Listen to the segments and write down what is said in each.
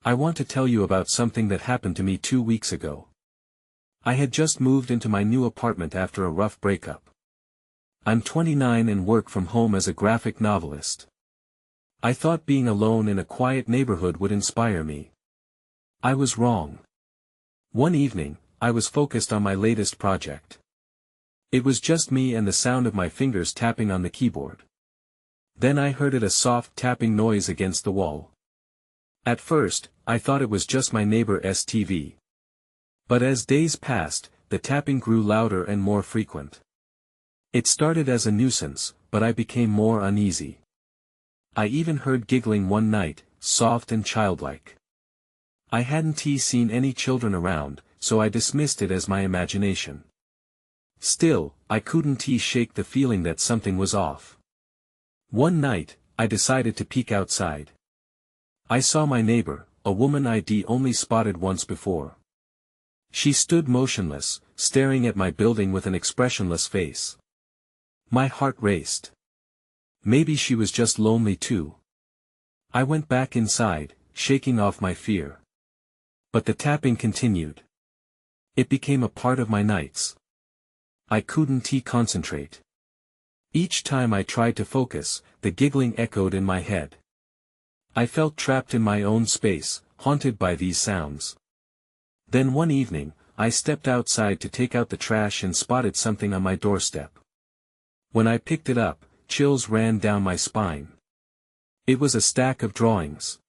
I want to tell you about something that happened to me 2 weeks ago. I had just moved into my new apartment after a rough breakup. I'm 29 and work from home as a graphic novelist. I thought being alone in a quiet neighborhood would inspire me. I was wrong. One evening, I was focused on my latest project. It was just me and the sound of my fingers tapping on the keyboard. Then I heard a soft tapping noise against the wall. At first, I thought it was just my neighbor's TV. But as days passed, the tapping grew louder and more frequent. It started as a nuisance, but I became more uneasy. I even heard giggling one night, soft and childlike. I hadn't seen any children around, so I dismissed it as my imagination. Still, I couldn't shake the feeling that something was off. One night, I decided to peek outside. I saw my neighbor, a woman I'd only spotted once before. She stood motionless, staring at my building with an expressionless face. My heart raced. Maybe she was just lonely too. I went back inside, shaking off my fear. But the tapping continued. It became a part of my nights. I couldn't concentrate. Each time I tried to focus, the giggling echoed in my head. I felt trapped in my own space, haunted by these sounds. Then one evening, I stepped outside to take out the trash and spotted something on my doorstep. When I picked it up, chills ran down my spine. It was a stack of drawings.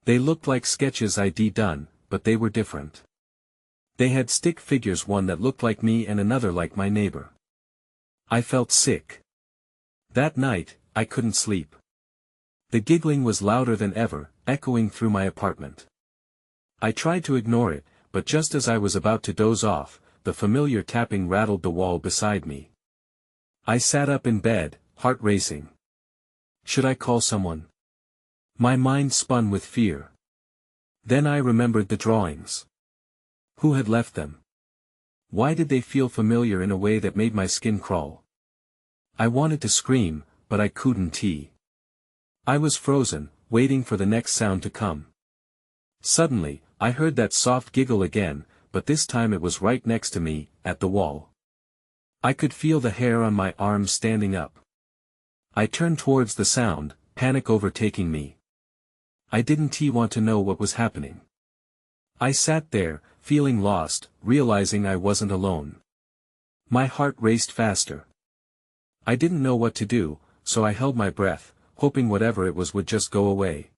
They looked like sketches I'd done, but they were different. They had stick figures, one that looked like me and another like my neighbor. I felt sick. That night, I couldn't sleep. The giggling was louder than ever, echoing through my apartment. I tried to ignore it, but just as I was about to doze off, the familiar tapping rattled the wall beside me. I sat up in bed, heart racing. Should I call someone? My mind spun with fear. Then I remembered the drawings. Who had left them? Why did they feel familiar in a way that made my skin crawl? I wanted to scream, but I couldn't. I was frozen, waiting for the next sound to come. Suddenly, I heard that soft giggle again, but this time it was right next to me, at the wall. I could feel the hair on my arms standing up. I turned towards the sound, panic overtaking me. I didn't want to know what was happening. I sat there, feeling lost, realizing I wasn't alone. My heart raced faster. I didn't know what to do, so I held my breath, hoping whatever it was would just go away.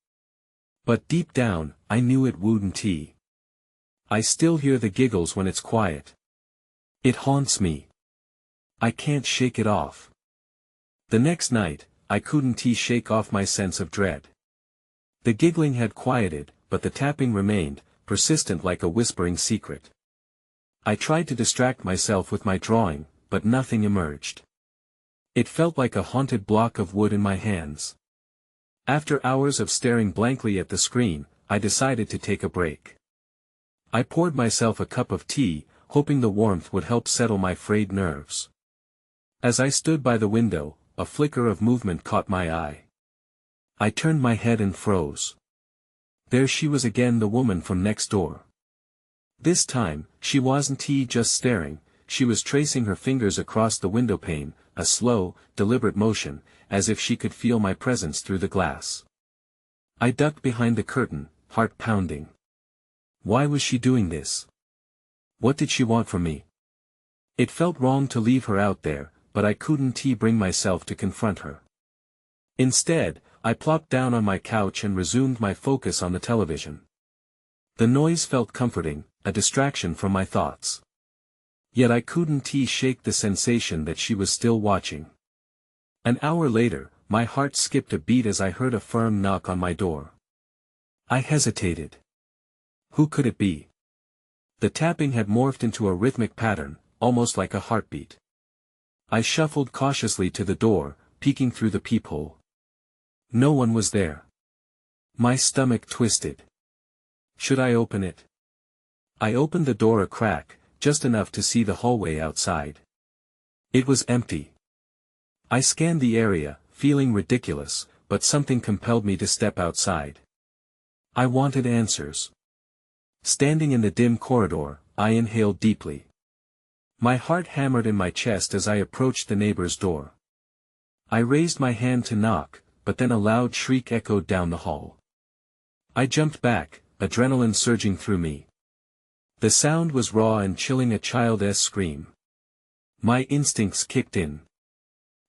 But deep down, I knew it wouldn't. I still hear the giggles when it's quiet. It haunts me. I can't shake it off. The next night, I couldn't shake off my sense of dread. The giggling had quieted, but the tapping remained, persistent like a whispering secret. I tried to distract myself with my drawing, but nothing emerged. It felt like a haunted block of wood in my hands. After hours of staring blankly at the screen, I decided to take a break. I poured myself a cup of tea, hoping the warmth would help settle my frayed nerves. As I stood by the window, a flicker of movement caught my eye. I turned my head and froze. There she was again, the woman from next door. This time, she wasn't just staring, she was tracing her fingers across the windowpane, a slow, deliberate motion, as if she could feel my presence through the glass. I ducked behind the curtain, heart pounding. Why was she doing this? What did she want from me? It felt wrong to leave her out there, but I couldn't bring myself to confront her. Instead, I plopped down on my couch and resumed my focus on the television. The noise felt comforting, a distraction from my thoughts. Yet I couldn't shake the sensation that she was still watching. An hour later, my heart skipped a beat as I heard a firm knock on my door. I hesitated. Who could it be? The tapping had morphed into a rhythmic pattern, almost like a heartbeat. I shuffled cautiously to the door, peeking through the peephole. No one was there. My stomach twisted. Should I open it? I opened the door a crack, just enough to see the hallway outside. It was empty. I scanned the area, feeling ridiculous, but something compelled me to step outside. I wanted answers. Standing in the dim corridor, I inhaled deeply. My heart hammered in my chest as I approached the neighbor's door. I raised my hand to knock, but then a loud shriek echoed down the hall. I jumped back, adrenaline surging through me. The sound was raw and chilling, a child's scream. My instincts kicked in.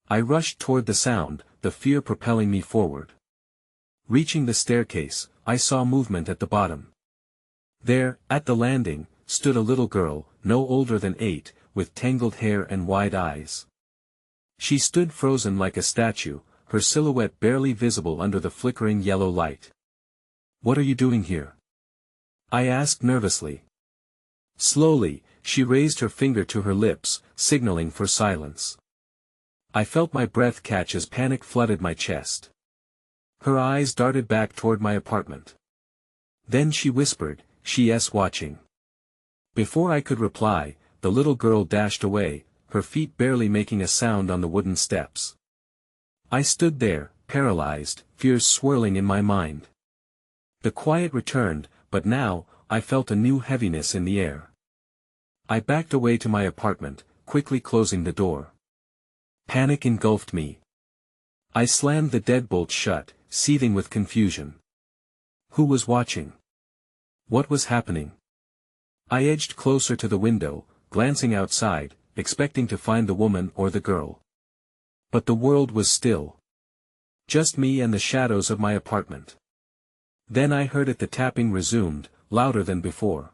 I rushed toward the sound, the fear propelling me forward. Reaching the staircase, I saw movement at the bottom. There, at the landing, stood a little girl, no older than 8, with tangled hair and wide eyes. She stood frozen like a statue, her silhouette barely visible under the flickering yellow light. "What are you doing here?" I asked nervously. Slowly, she raised her finger to her lips, signaling for silence. I felt my breath catch as panic flooded my chest. Her eyes darted back toward my apartment. Then she whispered, "She's watching." Before I could reply, the little girl dashed away, her feet barely making a sound on the wooden steps. I stood there, paralyzed, fears swirling in my mind. The quiet returned, but now, I felt a new heaviness in the air. I backed away to my apartment, quickly closing the door. Panic engulfed me. I slammed the deadbolt shut, seething with confusion. Who was watching? What was happening? I edged closer to the window, glancing outside, expecting to find the woman or the girl. But the world was still. Just me and the shadows of my apartment. Then I heard it. The tapping resumed, louder than before.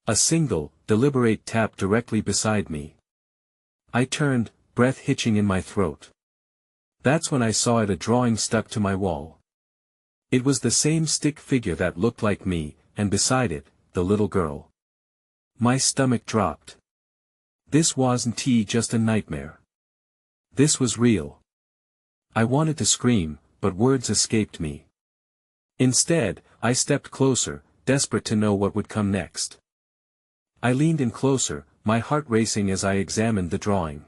A single, deliberate tap directly beside me. I turned, breath hitching in my throat. That's when I saw it, a drawing stuck to my wall. It was the same stick figure that looked like me, and beside it, the little girl. My stomach dropped. This wasn't just a nightmare. This was real. I wanted to scream, but words escaped me. Instead, I stepped closer, desperate to know what would come next. I leaned in closer, my heart racing as I examined the drawing.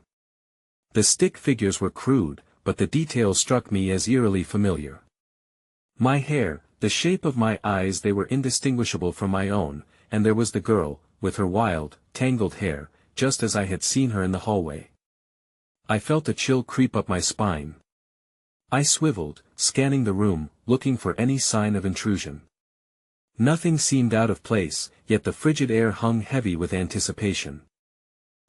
The stick figures were crude, but the details struck me as eerily familiar. My hair, the shape of my eyes, they were indistinguishable from my own, and there was the girl, with her wild, tangled hair, just as I had seen her in the hallway. I felt a chill creep up my spine. I swiveled, scanning the room, looking for any sign of intrusion. Nothing seemed out of place, yet the frigid air hung heavy with anticipation.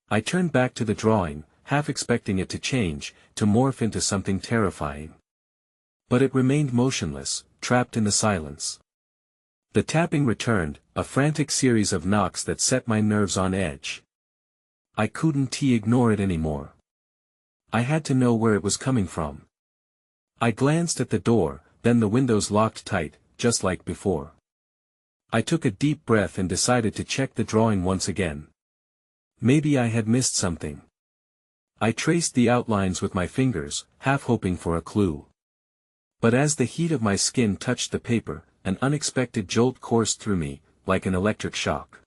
I turned back to the drawing, half expecting it to change, to morph into something terrifying. But it remained motionless, trapped in the silence. The tapping returned, a frantic series of knocks that set my nerves on edge. I couldn't ignore it anymore. I had to know where it was coming from. I glanced at the door, then the windows locked tight, just like before. I took a deep breath and decided to check the drawing once again. Maybe I had missed something. I traced the outlines with my fingers, half hoping for a clue. But as the heat of my skin touched the paper, an unexpected jolt coursed through me, like an electric shock.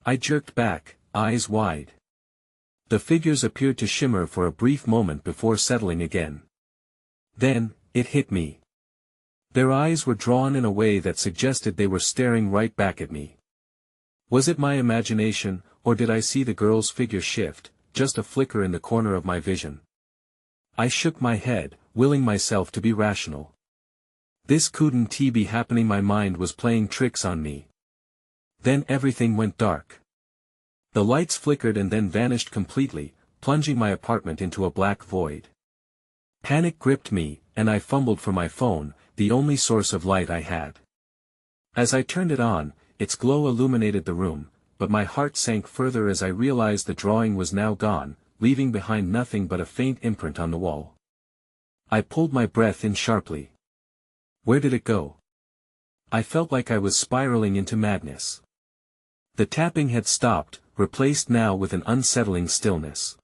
I jerked back, eyes wide. The figures appeared to shimmer for a brief moment before settling again. Then, it hit me. Their eyes were drawn in a way that suggested they were staring right back at me. Was it my imagination, or did I see the girl's figure shift, just a flicker in the corner of my vision? I shook my head, willing myself to be rational. This couldn't be happening. My mind was playing tricks on me. Then everything went dark. The lights flickered and then vanished completely, plunging my apartment into a black void. Panic gripped me, and I fumbled for my phone, the only source of light I had. As I turned it on, its glow illuminated the room, but my heart sank further as I realized the drawing was now gone, leaving behind nothing but a faint imprint on the wall. I pulled my breath in sharply. Where did it go? I felt like I was spiraling into madness. The tapping had stopped, replaced now with an unsettling stillness.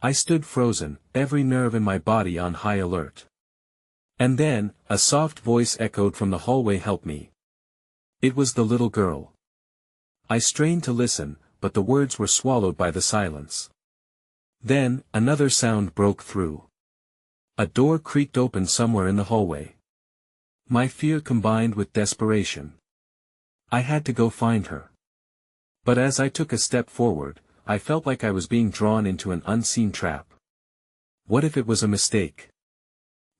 I stood frozen, every nerve in my body on high alert. And then, a soft voice echoed from the hallway, "Help me." It was the little girl. I strained to listen, but the words were swallowed by the silence. Then, another sound broke through. A door creaked open somewhere in the hallway. My fear combined with desperation. I had to go find her. But as I took a step forward, I felt like I was being drawn into an unseen trap. What if it was a mistake?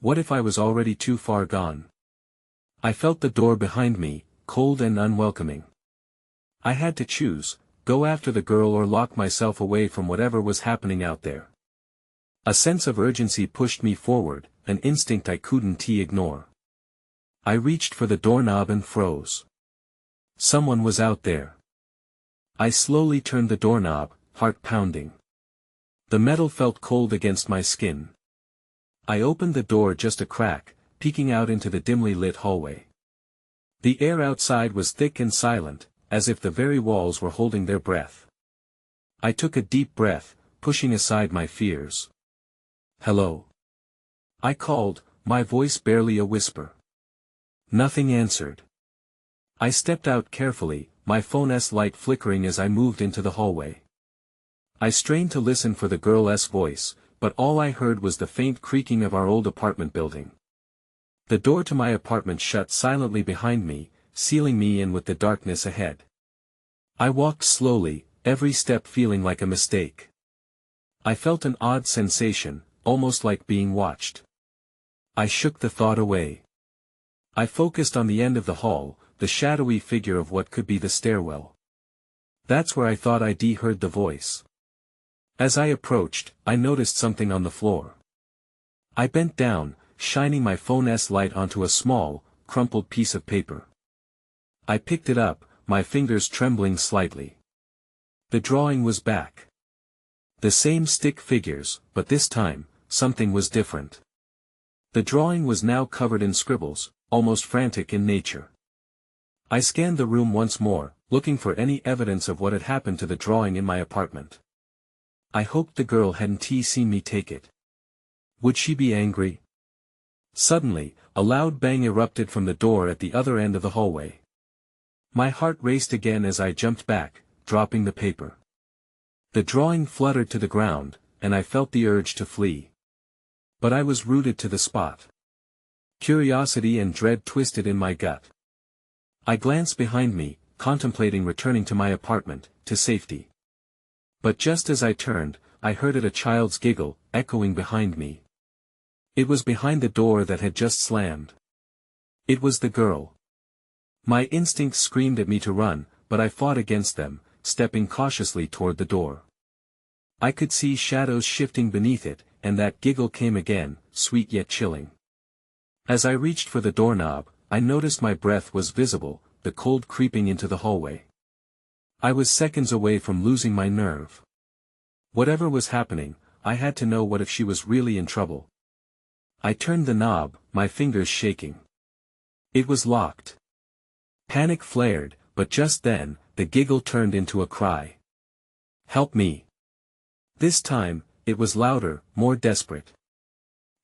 What if I was already too far gone? I felt the door behind me, cold and unwelcoming. I had to choose, go after the girl or lock myself away from whatever was happening out there. A sense of urgency pushed me forward, an instinct I couldn't ignore. I reached for the doorknob and froze. Someone was out there. I slowly turned the doorknob, heart pounding. The metal felt cold against my skin. I opened the door just a crack, peeking out into the dimly lit hallway. The air outside was thick and silent, as if the very walls were holding their breath. I took a deep breath, pushing aside my fears. "Hello?" I called, my voice barely a whisper. Nothing answered. I stepped out carefully, my phone's light flickering as I moved into the hallway. I strained to listen for the girl's voice, but all I heard was the faint creaking of our old apartment building. The door to my apartment shut silently behind me, sealing me in with the darkness ahead. I walked slowly, every step feeling like a mistake. I felt an odd sensation, almost like being watched. I shook the thought away. I focused on the end of the hall, the shadowy figure of what could be the stairwell. That's where I thought I'd heard the voice. As I approached, I noticed something on the floor. I bent down, shining my phone's light onto a small, crumpled piece of paper. I picked it up, my fingers trembling slightly. The drawing was back. The same stick figures, but this time, something was different. The drawing was now covered in scribbles, almost frantic in nature. I scanned the room once more, looking for any evidence of what had happened to the drawing in my apartment. I hoped the girl hadn't seen me take it. Would she be angry? Suddenly, a loud bang erupted from the door at the other end of the hallway. My heart raced again as I jumped back, dropping the paper. The drawing fluttered to the ground, and I felt the urge to flee. But I was rooted to the spot. Curiosity and dread twisted in my gut. I glanced behind me, contemplating returning to my apartment, to safety. But just as I turned, I heard a child's giggle, echoing behind me. It was behind the door that had just slammed. It was the girl. My instincts screamed at me to run, but I fought against them, stepping cautiously toward the door. I could see shadows shifting beneath it, and that giggle came again, sweet yet chilling. As I reached for the doorknob, I noticed my breath was visible, the cold creeping into the hallway. I was seconds away from losing my nerve. Whatever was happening, I had to know what if she was really in trouble. I turned the knob, my fingers shaking. It was locked. Panic flared, but just then, the giggle turned into a cry. "Help me!" This time, it was louder, more desperate.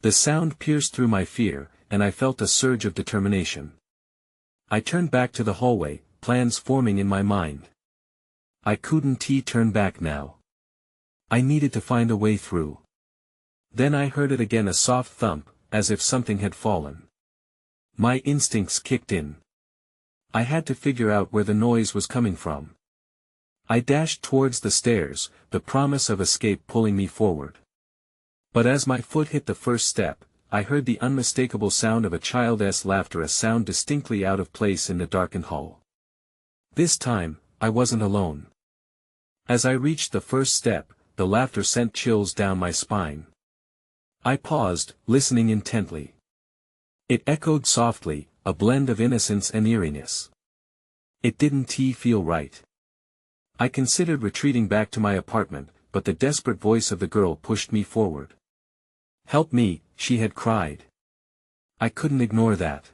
The sound pierced through my fear, and I felt a surge of determination. I turned back to the hallway, plans forming in my mind. I couldn't turn back now. I needed to find a way through. Then I heard it again, a soft thump, as if something had fallen. My instincts kicked in. I had to figure out where the noise was coming from. I dashed towards the stairs, the promise of escape pulling me forward. But as my foot hit the first step, I heard the unmistakable sound of a child's laughter, a sound distinctly out of place in the darkened hall. This time, I wasn't alone. As I reached the first step, the laughter sent chills down my spine. I paused, listening intently. It echoed softly, a blend of innocence and eeriness. It didn't feel right. I considered retreating back to my apartment, but the desperate voice of the girl pushed me forward. "Help me," she had cried. I couldn't ignore that.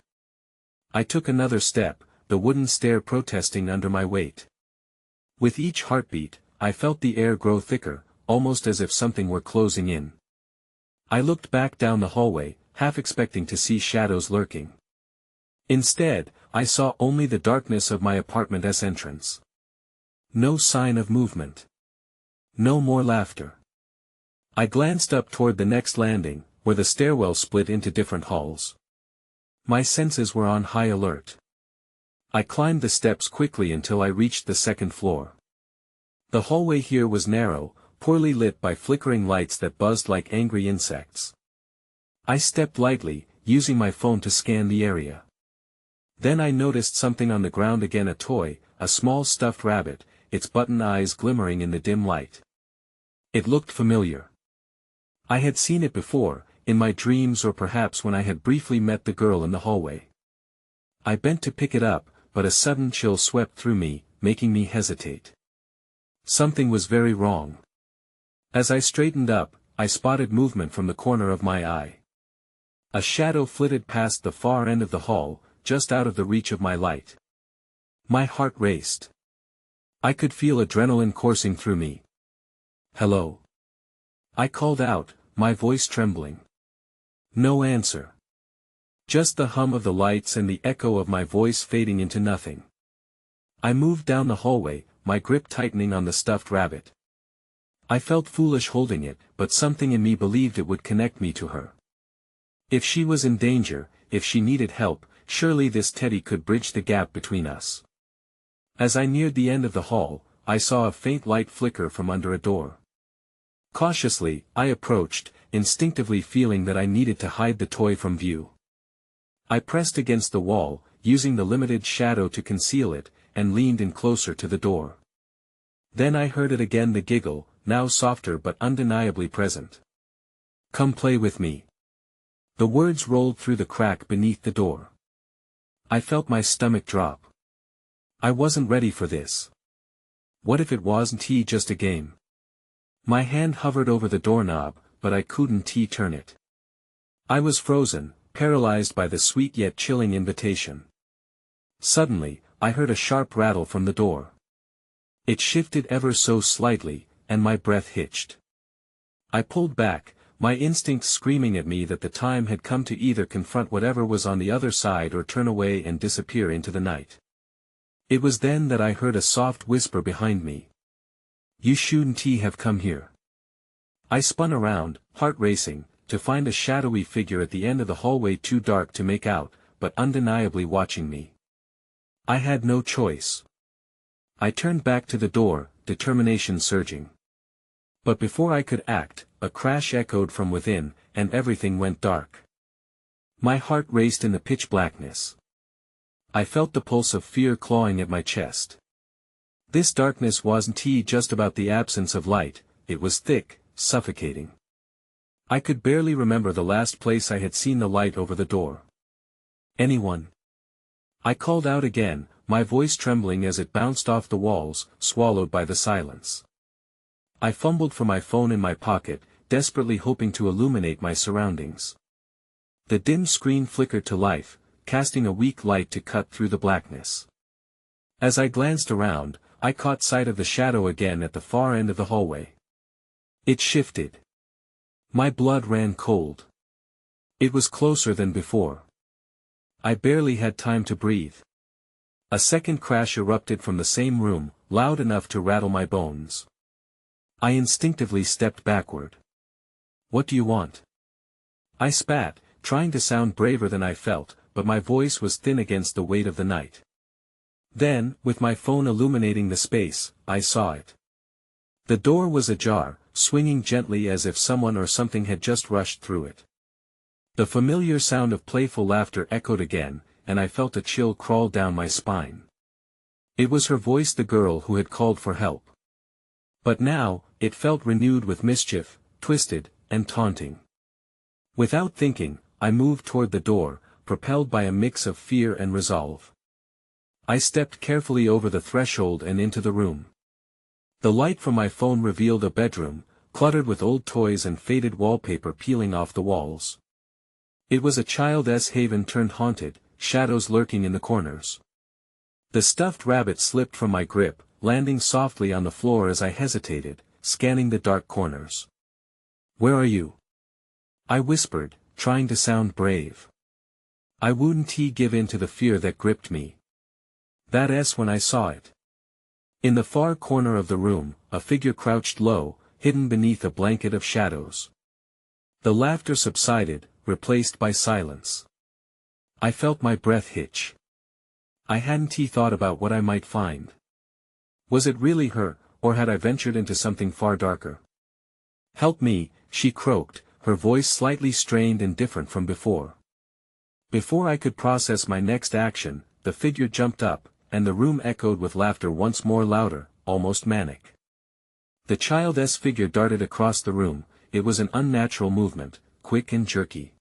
I took another step, the wooden stair protesting under my weight. With each heartbeat, I felt the air grow thicker, almost as if something were closing in. I looked back down the hallway, half expecting to see shadows lurking. Instead, I saw only the darkness of my apartment's entrance. No sign of movement. No more laughter. I glanced up toward the next landing, where the stairwell split into different halls. My senses were on high alert. I climbed the steps quickly until I reached the second floor. The hallway here was narrow, poorly lit by flickering lights that buzzed like angry insects. I stepped lightly, using my phone to scan the area. Then I noticed something on the ground again, a toy, a small stuffed rabbit, its button eyes glimmering in the dim light. It looked familiar. I had seen it before, in my dreams or perhaps when I had briefly met the girl in the hallway. I bent to pick it up, but a sudden chill swept through me, making me hesitate. Something was very wrong. As I straightened up, I spotted movement from the corner of my eye. A shadow flitted past the far end of the hall, just out of the reach of my light. My heart raced. I could feel adrenaline coursing through me. "Hello?" I called out, my voice trembling. No answer. Just the hum of the lights and the echo of my voice fading into nothing. I moved down the hallway, my grip tightening on the stuffed rabbit. I felt foolish holding it, but something in me believed it would connect me to her. If she was in danger, if she needed help, surely this teddy could bridge the gap between us. As I neared the end of the hall, I saw a faint light flicker from under a door. Cautiously, I approached, instinctively feeling that I needed to hide the toy from view. I pressed against the wall, using the limited shadow to conceal it, and leaned in closer to the door. Then I heard it again, the giggle, now softer but undeniably present. "Come play with me." The words rolled through the crack beneath the door. I felt my stomach drop. I wasn't ready for this. What if it wasn't just a game? My hand hovered over the doorknob, but I couldn't turn it. I was frozen, paralyzed by the sweet yet chilling invitation. Suddenly, I heard a sharp rattle from the door. It shifted ever so slightly, and my breath hitched. I pulled back, my instincts screaming at me that the time had come to either confront whatever was on the other side or turn away and disappear into the night. It was then that I heard a soft whisper behind me. "You shouldn't have come here." I spun around, heart racing, to find a shadowy figure at the end of the hallway, too dark to make out, but undeniably watching me. I had no choice. I turned back to the door, determination surging. But before I could act, a crash echoed from within, and everything went dark. My heart raced in the pitch blackness. I felt the pulse of fear clawing at my chest. This darkness wasn't just about the absence of light, it was thick, suffocating. I could barely remember the last place I had seen the light over the door. "Anyone?" I called out again, my voice trembling as it bounced off the walls, swallowed by the silence. I fumbled for my phone in my pocket, desperately hoping to illuminate my surroundings. The dim screen flickered to life, casting a weak light to cut through the blackness. As I glanced around, I caught sight of the shadow again at the far end of the hallway. It shifted. My blood ran cold. It was closer than before. I barely had time to breathe. A second crash erupted from the same room, loud enough to rattle my bones. I instinctively stepped backward. "What do you want?" I spat, trying to sound braver than I felt, but my voice was thin against the weight of the night. Then, with my phone illuminating the space, I saw it. The door was ajar, swinging gently as if someone or something had just rushed through it. The familiar sound of playful laughter echoed again, and I felt a chill crawl down my spine. It was her voice, the girl who had called for help. But now, it felt renewed with mischief, twisted, and taunting. Without thinking, I moved toward the door, propelled by a mix of fear and resolve. I stepped carefully over the threshold and into the room. The light from my phone revealed a bedroom, cluttered with old toys and faded wallpaper peeling off the walls. It was a child's haven turned haunted, shadows lurking in the corners. The stuffed rabbit slipped from my grip, landing softly on the floor as I hesitated, scanning the dark corners. "Where are you?" I whispered, trying to sound brave. I wouldn't give in to the fear that gripped me. That's when I saw it. In the far corner of the room, a figure crouched low, hidden beneath a blanket of shadows. The laughter subsided, replaced by silence. I felt my breath hitch. I hadn't thought about what I might find. Was it really her, or had I ventured into something far darker? "Help me," she croaked, her voice slightly strained and different from before. Before I could process my next action, the figure jumped up, and the room echoed with laughter once more, louder, almost manic. The child's figure darted across the room. It was an unnatural movement, quick and jerky.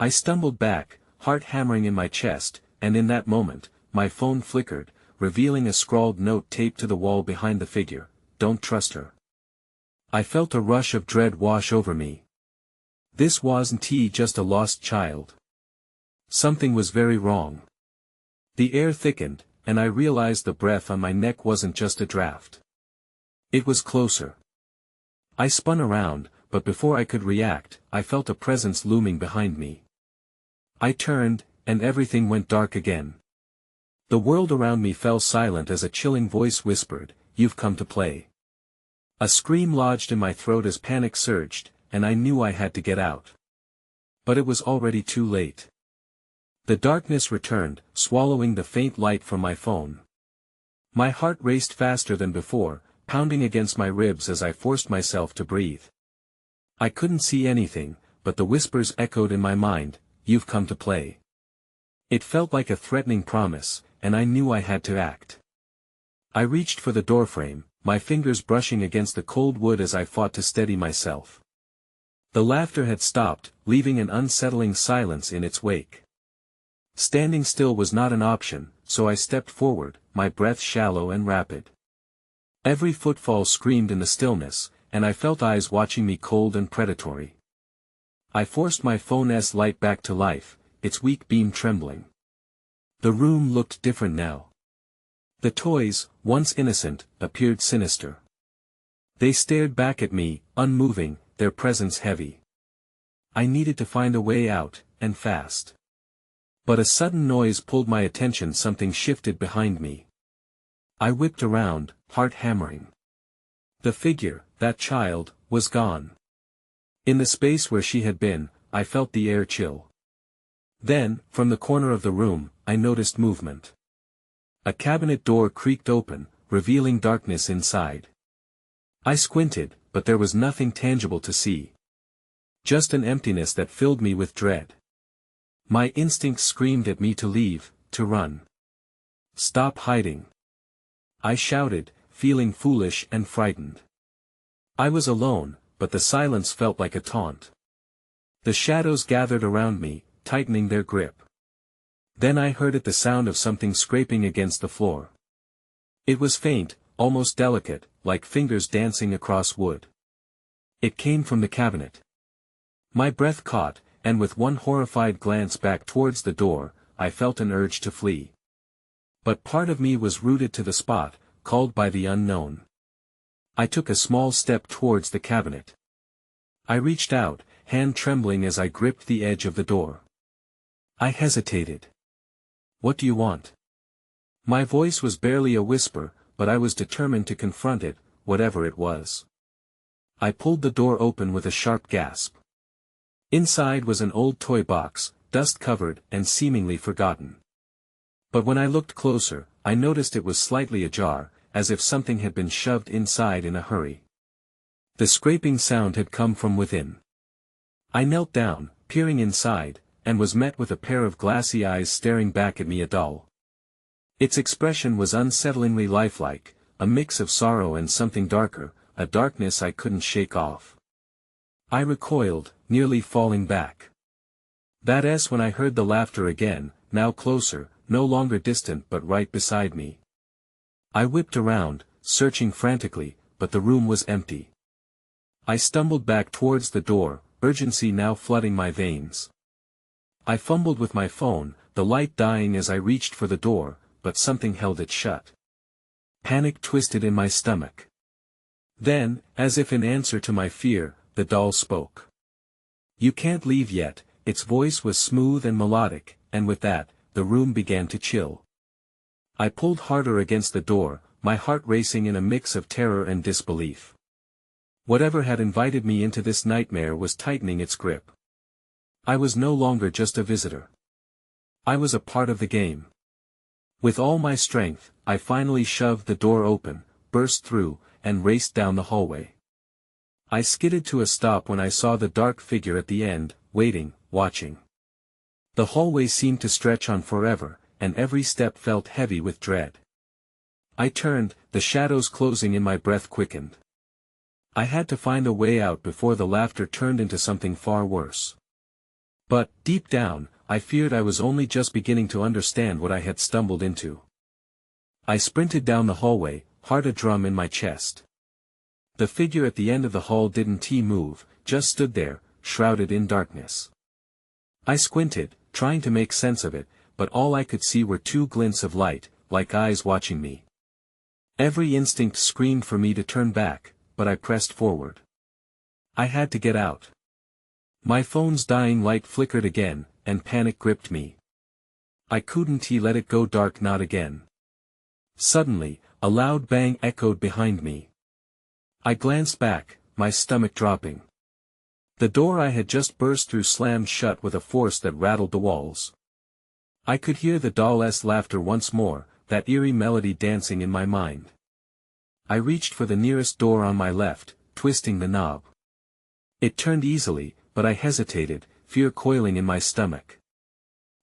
I stumbled back, heart hammering in my chest, and in that moment, my phone flickered, revealing a scrawled note taped to the wall behind the figure: "Don't trust her." I felt a rush of dread wash over me. This wasn't just a lost child. Something was very wrong. The air thickened, and I realized the breath on my neck wasn't just a draft. It was closer. I spun around, but before I could react, I felt a presence looming behind me. I turned, and everything went dark again. The world around me fell silent as a chilling voice whispered, "You've come to play." A scream lodged in my throat as panic surged, and I knew I had to get out. But it was already too late. The darkness returned, swallowing the faint light from my phone. My heart raced faster than before, pounding against my ribs as I forced myself to breathe. I couldn't see anything, but the whispers echoed in my mind, "You've come to play." It felt like a threatening promise, and I knew I had to act. I reached for the doorframe, my fingers brushing against the cold wood as I fought to steady myself. The laughter had stopped, leaving an unsettling silence in its wake. Standing still was not an option, so I stepped forward, my breath shallow and rapid. Every footfall screamed in the stillness, and I felt eyes watching me, cold and predatory. I forced my phone's light back to life, its weak beam trembling. The room looked different now. The toys, once innocent, appeared sinister. They stared back at me, unmoving, their presence heavy. I needed to find a way out, and fast. But a sudden noise pulled my attention. Something shifted behind me. I whipped around, heart hammering. The figure, that child, was gone. In the space where she had been, I felt the air chill. Then, from the corner of the room, I noticed movement. A cabinet door creaked open, revealing darkness inside. I squinted, but there was nothing tangible to see. Just an emptiness that filled me with dread. My instincts screamed at me to leave, to run. "Stop hiding!" I shouted, feeling foolish and frightened. I was alone, but the silence felt like a taunt. The shadows gathered around me, tightening their grip. Then I heard the sound of something scraping against the floor. It was faint, almost delicate, like fingers dancing across wood. It came from the cabinet. My breath caught, and with one horrified glance back towards the door, I felt an urge to flee. But part of me was rooted to the spot, called by the unknown. I took a small step towards the cabinet. I reached out, hand trembling as I gripped the edge of the door. I hesitated. "What do you want?" My voice was barely a whisper, but I was determined to confront it, whatever it was. I pulled the door open with a sharp gasp. Inside was an old toy box, dust-covered and seemingly forgotten. But when I looked closer, I noticed it was slightly ajar, as if something had been shoved inside in a hurry. The scraping sound had come from within. I knelt down, peering inside, and was met with a pair of glassy eyes staring back at me, a doll. Its expression was unsettlingly lifelike, a mix of sorrow and something darker, a darkness I couldn't shake off. I recoiled, nearly falling back. That's when I heard the laughter again, now closer, no longer distant but right beside me. I whipped around, searching frantically, but the room was empty. I stumbled back towards the door, urgency now flooding my veins. I fumbled with my phone, the light dying as I reached for the door, but something held it shut. Panic twisted in my stomach. Then, as if in answer to my fear, the doll spoke. "You can't leave yet." Its voice was smooth and melodic, and with that, the room began to chill. I pulled harder against the door, my heart racing in a mix of terror and disbelief. Whatever had invited me into this nightmare was tightening its grip. I was no longer just a visitor. I was a part of the game. With all my strength, I finally shoved the door open, burst through, and raced down the hallway. I skidded to a stop when I saw the dark figure at the end, waiting, watching. The hallway seemed to stretch on forever, and every step felt heavy with dread. I turned, the shadows closing in, my breath quickened. I had to find a way out before the laughter turned into something far worse. But, deep down, I feared I was only just beginning to understand what I had stumbled into. I sprinted down the hallway, heart a drum in my chest. The figure at the end of the hall didn't move, just stood there, shrouded in darkness. I squinted, trying to make sense of it, but all I could see were two glints of light, like eyes watching me. Every instinct screamed for me to turn back, but I pressed forward. I had to get out. My phone's dying light flickered again, and panic gripped me. I couldn't let it go dark, not again. Suddenly, a loud bang echoed behind me. I glanced back, my stomach dropping. The door I had just burst through slammed shut with a force that rattled the walls. I could hear the doll's laughter once more, that eerie melody dancing in my mind. I reached for the nearest door on my left, twisting the knob. It turned easily, but I hesitated, fear coiling in my stomach.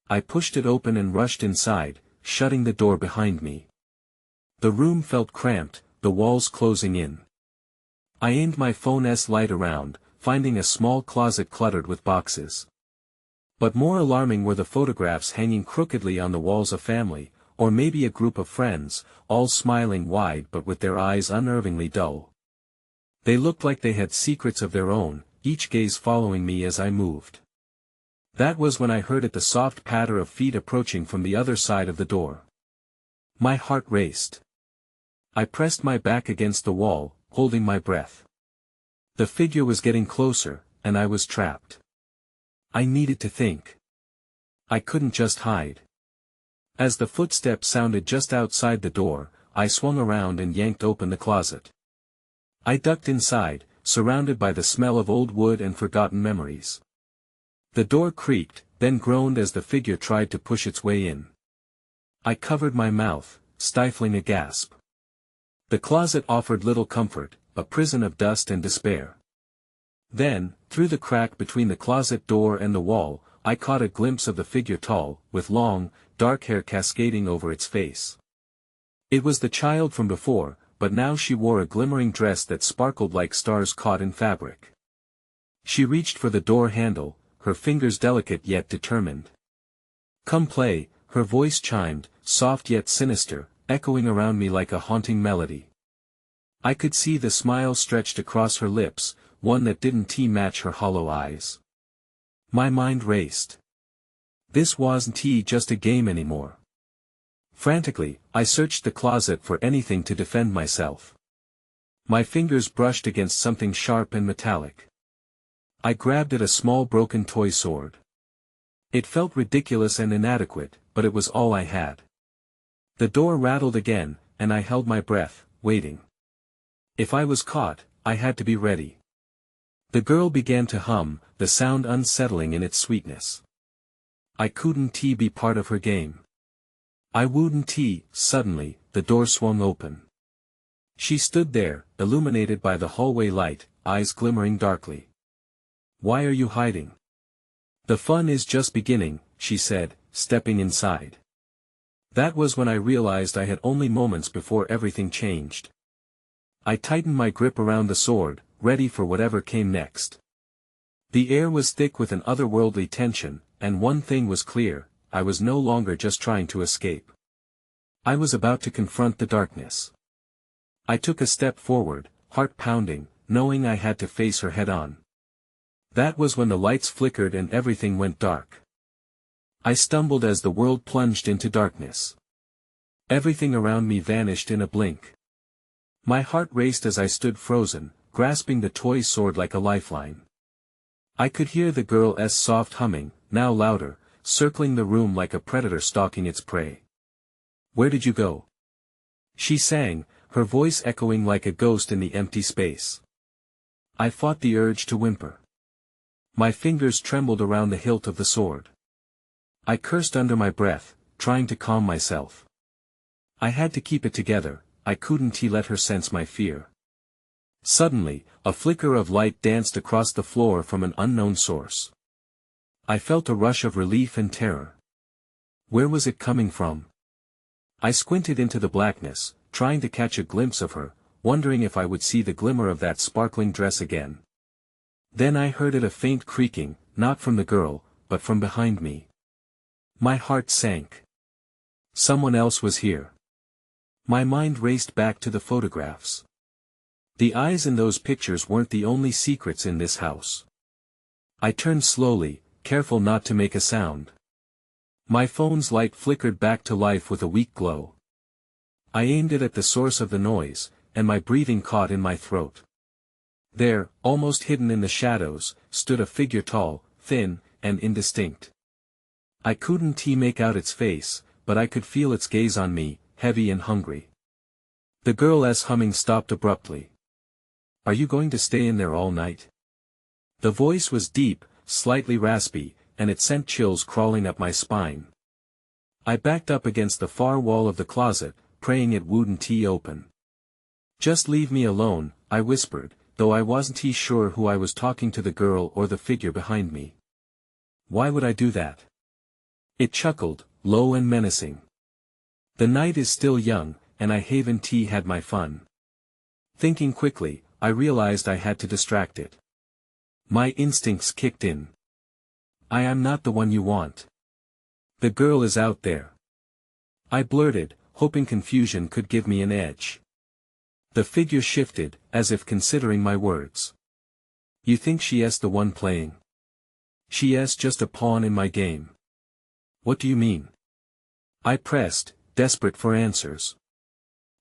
I pushed it open and rushed inside, shutting the door behind me. The room felt cramped, the walls closing in. I aimed my phone's light around, finding a small closet cluttered with boxes. But more alarming were the photographs hanging crookedly on the walls of family, or maybe a group of friends, all smiling wide but with their eyes unnervingly dull. They looked like they had secrets of their own, each gaze following me as I moved. That was when I heard the soft patter of feet approaching from the other side of the door. My heart raced. I pressed my back against the wall, holding my breath. The figure was getting closer, and I was trapped. I needed to think. I couldn't just hide. As the footsteps sounded just outside the door, I swung around and yanked open the closet. I ducked inside, surrounded by the smell of old wood and forgotten memories. The door creaked, then groaned as the figure tried to push its way in. I covered my mouth, stifling a gasp. The closet offered little comfort, a prison of dust and despair. Then, through the crack between the closet door and the wall, I caught a glimpse of the figure, tall, with long, dark hair cascading over its face. It was the child from before, but now she wore a glimmering dress that sparkled like stars caught in fabric. She reached for the door handle, her fingers delicate yet determined. "Come play," her voice chimed, soft yet sinister, echoing around me like a haunting melody. I could see the smile stretched across her lips, one that didn't match her hollow eyes. My mind raced. This wasn't just a game anymore. Frantically, I searched the closet for anything to defend myself. My fingers brushed against something sharp and metallic. I grabbed at a small broken toy sword. It felt ridiculous and inadequate, but it was all I had. The door rattled again, and I held my breath, waiting. If I was caught, I had to be ready. The girl began to hum, the sound unsettling in its sweetness. I couldn't be part of her game. I wouldn't. Suddenly, the door swung open. She stood there, illuminated by the hallway light, eyes glimmering darkly. "Why are you hiding?" "The fun is just beginning," she said, stepping inside. That was when I realized I had only moments before everything changed. I tightened my grip around the sword, ready for whatever came next. The air was thick with an otherworldly tension, and one thing was clear, I was no longer just trying to escape. I was about to confront the darkness. I took a step forward, heart pounding, knowing I had to face her head-on. That was when the lights flickered and everything went dark. I stumbled as the world plunged into darkness. Everything around me vanished in a blink. My heart raced as I stood frozen, grasping the toy sword like a lifeline. I could hear the girl's soft humming, now louder, circling the room like a predator stalking its prey. "Where did you go?" she sang, her voice echoing like a ghost in the empty space. I fought the urge to whimper. My fingers trembled around the hilt of the sword. I cursed under my breath, trying to calm myself. I had to keep it together, I couldn't let her sense my fear. Suddenly, a flicker of light danced across the floor from an unknown source. I felt a rush of relief and terror. Where was it coming from? I squinted into the blackness, trying to catch a glimpse of her, wondering if I would see the glimmer of that sparkling dress again. Then I heard a faint creaking, not from the girl, but from behind me. My heart sank. Someone else was here. My mind raced back to the photographs. The eyes in those pictures weren't the only secrets in this house. I turned slowly, careful not to make a sound. My phone's light flickered back to life with a weak glow. I aimed it at the source of the noise, and my breathing caught in my throat. There, almost hidden in the shadows, stood a figure tall, thin, and indistinct. I couldn't make out its face, but I could feel its gaze on me, heavy and hungry. The girl's humming stopped abruptly. "Are you going to stay in there all night?" The voice was deep, slightly raspy, and it sent chills crawling up my spine. I backed up against the far wall of the closet, praying it wouldn't open. "Just leave me alone," I whispered, though I wasn't sure who I was talking to, the girl or the figure behind me. "Why would I do that?" It chuckled, low and menacing. "The night is still young, and I haven't had my fun." Thinking quickly, I realized I had to distract it. My instincts kicked in. "I am not the one you want. The girl is out there," I blurted, hoping confusion could give me an edge. The figure shifted, as if considering my words. "You think she's the one playing? She's just a pawn in my game." "What do you mean?" I pressed, desperate for answers.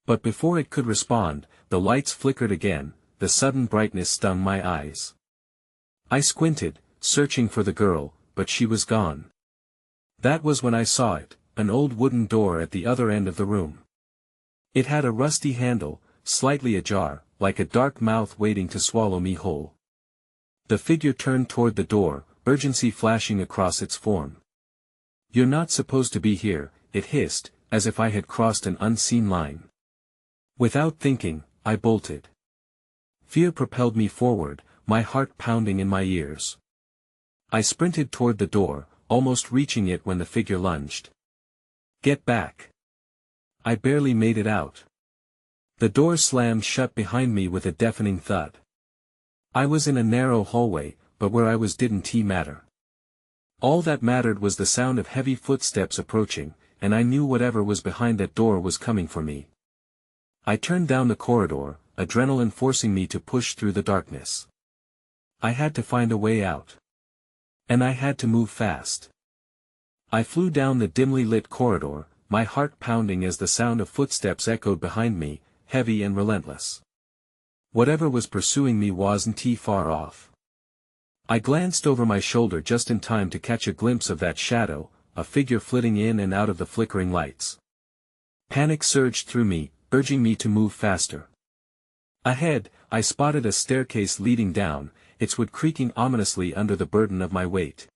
But before it could respond, the lights flickered again, the sudden brightness stung my eyes. I squinted, searching for the girl, but she was gone. That was when I saw it, an old wooden door at the other end of the room. It had a rusty handle, slightly ajar, like a dark mouth waiting to swallow me whole. The figure turned toward the door, urgency flashing across its form. "You're not supposed to be here," it hissed, as if I had crossed an unseen line. Without thinking, I bolted. Fear propelled me forward, my heart pounding in my ears. I sprinted toward the door, almost reaching it when the figure lunged. "Get back!" I barely made it out. The door slammed shut behind me with a deafening thud. I was in a narrow hallway, but where I was didn't matter. All that mattered was the sound of heavy footsteps approaching, and I knew whatever was behind that door was coming for me. I turned down the corridor, adrenaline forcing me to push through the darkness. I had to find a way out. And I had to move fast. I flew down the dimly lit corridor, my heart pounding as the sound of footsteps echoed behind me, heavy and relentless. Whatever was pursuing me wasn't far off. I glanced over my shoulder just in time to catch a glimpse of that shadow, a figure flitting in and out of the flickering lights. Panic surged through me, urging me to move faster. Ahead, I spotted a staircase leading down, its wood creaking ominously under the burden of my weight.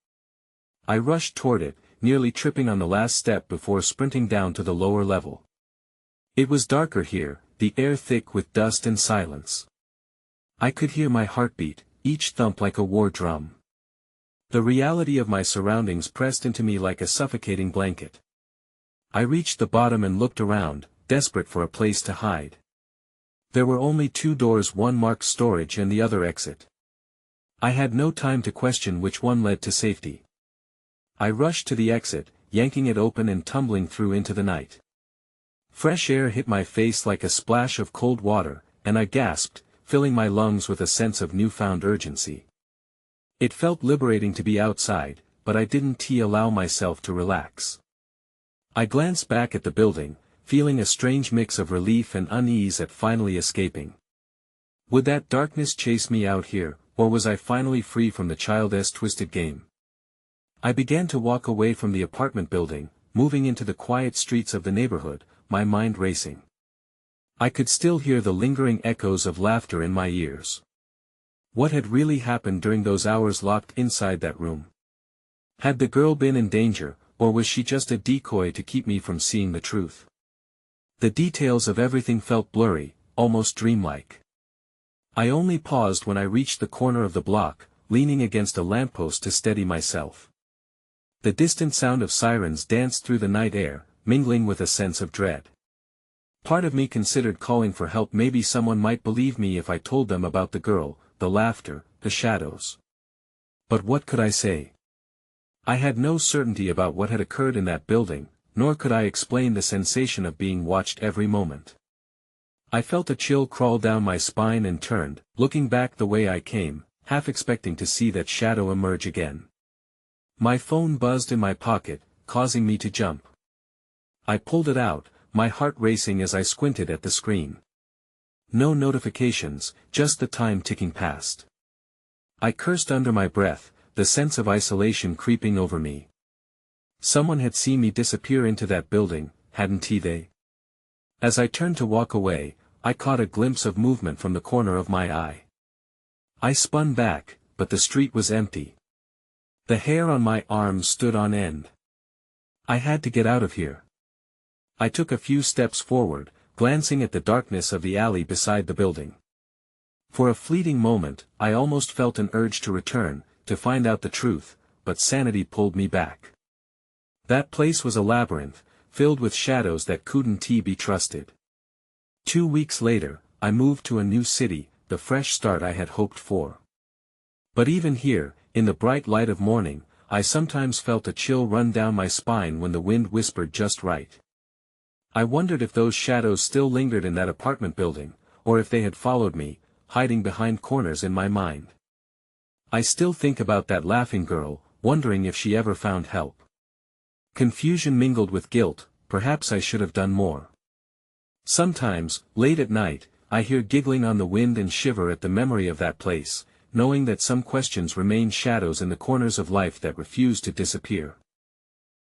I rushed toward it, nearly tripping on the last step before sprinting down to the lower level. It was darker here, the air thick with dust and silence. I could hear my heartbeat, each thump like a war drum. The reality of my surroundings pressed into me like a suffocating blanket. I reached the bottom and looked around, desperate for a place to hide. There were only two doors, one marked storage and the other exit. I had no time to question which one led to safety. I rushed to the exit, yanking it open and tumbling through into the night. Fresh air hit my face like a splash of cold water, and I gasped, filling my lungs with a sense of newfound urgency. It felt liberating to be outside, but I didn't allow myself to relax. I glanced back at the building, feeling a strange mix of relief and unease at finally escaping. Would that darkness chase me out here, or was I finally free from the child's twisted game? I began to walk away from the apartment building, moving into the quiet streets of the neighborhood, my mind racing. I could still hear the lingering echoes of laughter in my ears. What had really happened during those hours locked inside that room? Had the girl been in danger, Or was she just a decoy to keep me from seeing the truth? The details of everything felt blurry, almost dreamlike. I only paused when I reached the corner of the block, leaning against a lamppost to steady myself. The distant sound of sirens danced through the night air, mingling with a sense of dread. Part of me considered calling for help. Maybe someone might believe me if I told them about the girl, the laughter, the shadows. But what could I say? I had no certainty about what had occurred in that building, nor could I explain the sensation of being watched every moment. I felt a chill crawl down my spine and turned, looking back the way I came, half expecting to see that shadow emerge again. My phone buzzed in my pocket, causing me to jump. I pulled it out, my heart racing as I squinted at the screen. No notifications, just the time ticking past. I cursed under my breath, the sense of isolation creeping over me. Someone had seen me disappear into that building, hadn't they? As I turned to walk away, I caught a glimpse of movement from the corner of my eye. I spun back, but the street was empty. The hair on my arms stood on end. I had to get out of here. I took a few steps forward, glancing at the darkness of the alley beside the building. For a fleeting moment, I almost felt an urge to return, to find out the truth, but sanity pulled me back. That place was a labyrinth, filled with shadows that couldn't be trusted. 2 weeks later, I moved to a new city, the fresh start I had hoped for. But even here, in the bright light of morning, I sometimes felt a chill run down my spine when the wind whispered just right. I wondered if those shadows still lingered in that apartment building, or if they had followed me, hiding behind corners in my mind. I still think about that laughing girl, wondering if she ever found help. Confusion mingled with guilt, perhaps I should have done more. Sometimes, late at night, I hear giggling on the wind and shiver at the memory of that place, knowing that some questions remain shadows in the corners of life that refuse to disappear.